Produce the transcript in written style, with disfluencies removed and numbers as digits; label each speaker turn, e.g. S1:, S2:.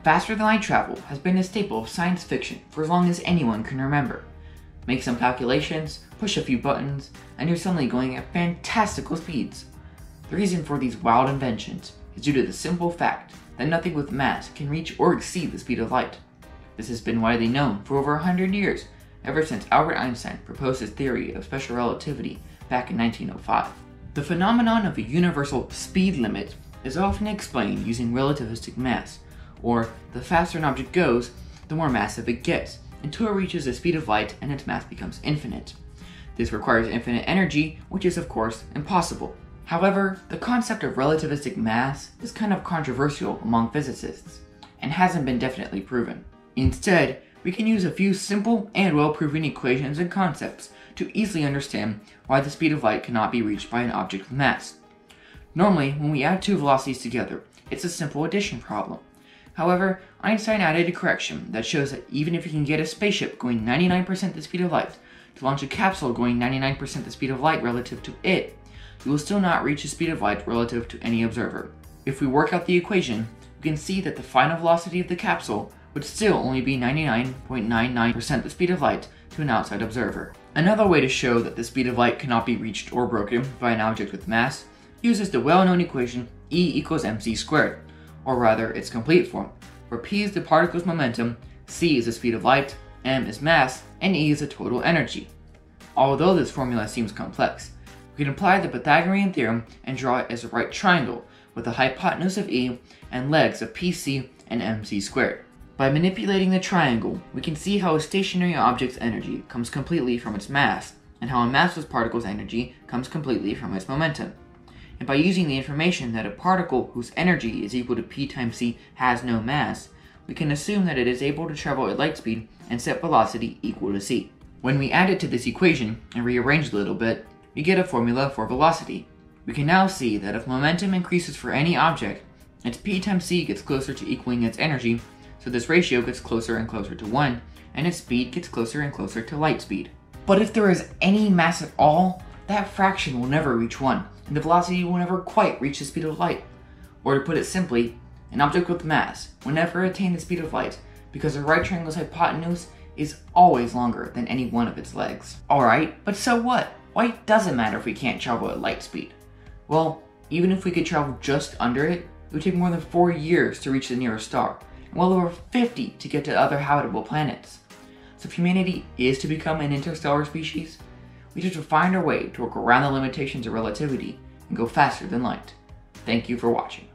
S1: Faster than light travel has been a staple of science fiction for as long as anyone can remember. Make some calculations, push a few buttons, and you're suddenly going at fantastical speeds. The reason for these wild inventions is due to the simple fact that nothing with mass can reach or exceed the speed of light. This has been widely known for over 100 years, ever since Albert Einstein proposed his theory of special relativity back in 1905. The phenomenon of a universal speed limit is often explained using relativistic mass, or the faster an object goes, the more massive it gets, until it reaches the speed of light and its mass becomes infinite. This requires infinite energy, which is of course impossible. However, the concept of relativistic mass is kind of controversial among physicists, and hasn't been definitely proven. Instead, we can use a few simple and well-proven equations and concepts to easily understand why the speed of light cannot be reached by an object with mass. Normally, when we add two velocities together, it's a simple addition problem. However, Einstein added a correction that shows that even if you can get a spaceship going 99% the speed of light to launch a capsule going 99% the speed of light relative to it, you will still not reach the speed of light relative to any observer. If we work out the equation, we can see that the final velocity of the capsule would still only be 99.99% the speed of light to an outside observer. Another way to show that the speed of light cannot be reached or broken by an object with mass uses the well-known equation E equals mc squared, or rather its complete form, where p is the particle's momentum, c is the speed of light, m is mass, and E is the total energy. Although this formula seems complex, we can apply the Pythagorean theorem and draw it as a right triangle with the hypotenuse of E and legs of PC and mc squared. By manipulating the triangle, we can see how a stationary object's energy comes completely from its mass, and how a massless particle's energy comes completely from its momentum. And by using the information that a particle whose energy is equal to p times c has no mass, we can assume that it is able to travel at light speed and set velocity equal to c. When we add it to this equation and rearrange it a little bit, we get a formula for velocity. We can now see that if momentum increases for any object, its p times c gets closer to equaling its energy, so this ratio gets closer and closer to 1, and its speed gets closer and closer to light speed. But if there is any mass at all, that fraction will never reach 1, and the velocity will never quite reach the speed of light. Or to put it simply, an object with mass will never attain the speed of light because the right triangle's hypotenuse is always longer than any one of its legs. Alright, but so what? Why does it matter if we can't travel at light speed? Well, even if we could travel just under it would take more than 4 years to reach the nearest star, and well over 50 to get to other habitable planets. So if humanity is to become an interstellar species, we have to find our way to work around the limitations of relativity and go faster than light. Thank you for watching.